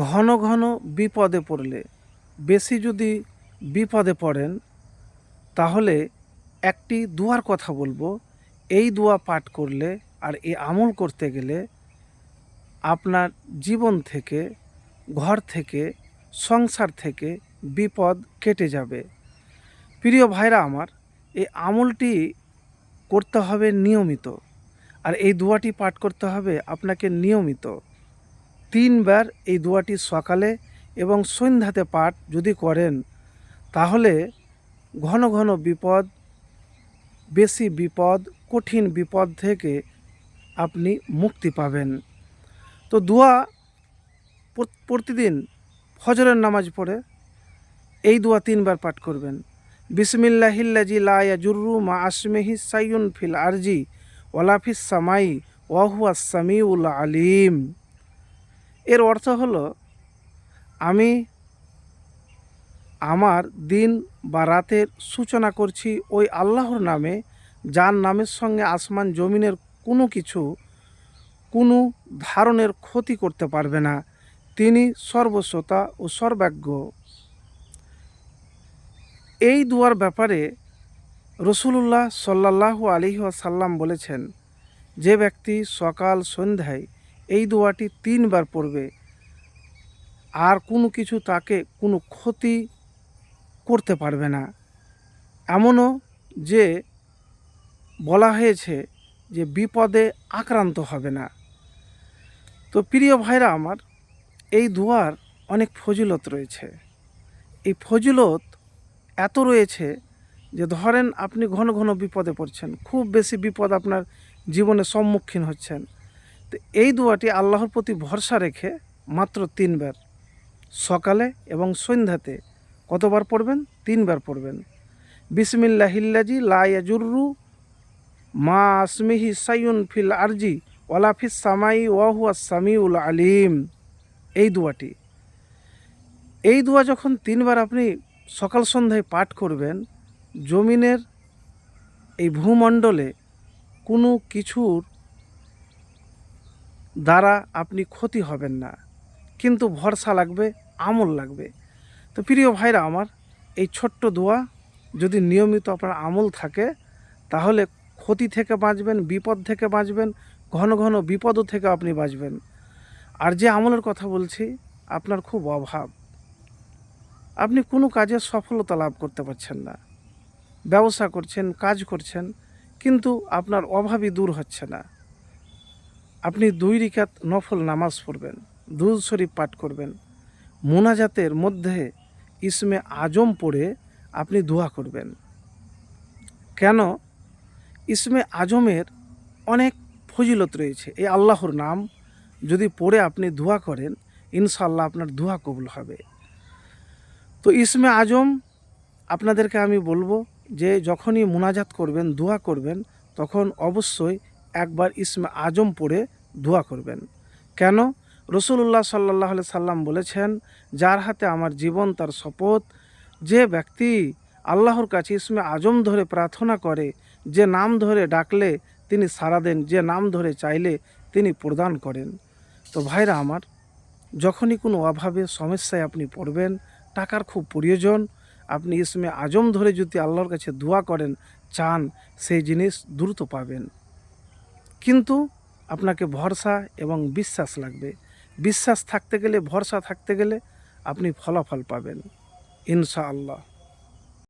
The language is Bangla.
ঘন ঘন বিপদে পড়লে, বেশি যদি বিপদে পড়েন, তাহলে একটি দোয়ার কথা বলবো। এই দোয়া পাঠ করলে আর এই আমল করতে গেলে আপনার জীবন থেকে, ঘর থেকে, সংসার থেকে বিপদ কেটে যাবে। প্রিয় ভাইরা আমার, এই আমলটি করতে হবে নিয়মিত, আর এই দোয়াটি পাঠ করতে হবে আপনাকে নিয়মিত 3 বার। এই দোয়াটি সকালে এবং সন্ধ্যাতে পাঠ যদি করেন, তাহলে ঘন ঘন বিপদ, বেশি বিপদ, কঠিন বিপদ থেকে আপনি মুক্তি পাবেন। তো দোয়া প্রতিদিন ফজরের নামাজ পড়ে এই দোয়া 3 বার পাঠ করবেন। বিসমিল্লাহিল্লাজি লা ইয়াজুররু মা আসমিহি সাইয়ুন ফিল আরজি ওয়ালা ফিস সামাই ওয়া হুয়াস সামিউল আলিম। এর অর্থ হলো, আমি আমার দিন বা রাতের সূচনা করছি ওই আল্লাহর নামে, যার নামের সঙ্গে আসমান জমিনের কোনো কিছু কোনো ধরনের ক্ষতি করতে পারবে না। তিনি সর্বশ্রোতা ও সর্বজ্ঞ। এই দুয়ার ব্যাপারে রসুলুল্লাহ সাল্লাল্লাহু আলাইহি ওয়াসাল্লাম বলেছেন, যে ব্যক্তি সকাল সন্ধ্যায় এই দোয়াটি 3 বার পড়বে, আর কোনো কিছু তাকে কোনো ক্ষতি করতে পারবে না। এমনও যে বলা হয়েছে যে বিপদে আক্রান্ত হবে না। তো প্রিয় ভাইরা আমার, এই দোয়ার অনেক ফজিলত রয়েছে। এই ফজিলত এত রয়েছে যে ধরেন আপনি ঘন ঘন বিপদে পড়ছেন, খুব বেশি বিপদ আপনার জীবনে সম্মুখীন হচ্ছেন, তো এই দোয়াটি আল্লাহর প্রতি ভরসা রেখে মাত্র 3 বার সকালে এবং সন্ধ্যাতে কতবার পড়বেন? 3 বার পড়বেন। বিসমিল্লাহিল্লাজি লা ইয়াজুররু মা আসমিহি সাইয়ুন ফিল আরজি ওয়ালা ফিস সামাই ওয়া হুয়াস সামিউল আলিম। এই দোয়া যখন 3 বার আপনি সকাল সন্ধ্যায় পাঠ করবেন, জমিনের এই ভূমণ্ডলে কোনো কিছুর দ্বারা আপনি ক্ষতি হবেন না, কিন্তু ভরসা লাগবে, আমল লাগবে। তো প্রিয় ভাইরা আমার, এই ছোট্ট দোয়া যদি নিয়মিত আপনার আমল থাকে, তাহলে ক্ষতি থেকে বাঁচবেন, বিপদ থেকে বাঁচবেন, ঘন ঘন বিপদও থেকে আপনি বাঁচবেন। আর যে আমলের কথা বলছি, আপনার খুব অভাব, আপনি কোনো কাজে সফলতা লাভ করতে পারছেন না, ব্যবসা করছেন, কাজ করছেন, কিন্তু আপনার অভাবই দূর হচ্ছে না। আপনি 2 রাকাত নফল নামাজ পড়বেন, দুরূদ শরীফ পাঠ করবেন, মুনাজাতের মধ্যে ইসমে আজম পড়ে আপনি দোয়া করবেন। কেন? ইসমে আজমের অনেক ফজিলত রয়েছে। এই আল্লাহর নাম যদি পড়ে আপনি দোয়া করেন, ইনশাআল্লাহ আপনার দোয়া কবুল হবে। তো ইসমে আজম আপনাদেরকে আমি বলবো যে যখনই মুনাজাত করবেন, দোয়া করবেন, তখন অবশ্যই একবার ইসমে আজম পড়ে দোয়া করবেন। কেন? রসুলুল্লাহ সাল্লাল্লাহু আলাইহি সাল্লাম বলেছেন, যার হাতে আমার জীবন তার শপথ, যে ব্যক্তি আল্লাহর কাছে ইসমে আজম ধরে প্রার্থনা করে, যে নাম ধরে ডাকলে তিনি সাড়া দেন, যে নাম ধরে চাইলে তিনি প্রদান করেন। তো ভাইরা আমার, যখনই কোনো অভাবে সমস্যায় আপনি পড়বেন, টাকার খুব প্রয়োজন, আপনি ইসমে আজম ধরে যদি আল্লাহর কাছে দোয়া করেন, চান, সেই জিনিস দ্রুত পাবেন। কিন্তু আপনাকে ভরসা এবং বিশ্বাস লাগবে। বিশ্বাস থাকতে গেলে, ভরসা থাকতে গেলে আপনি ফলাফল পাবেন ইনশাআল্লাহ।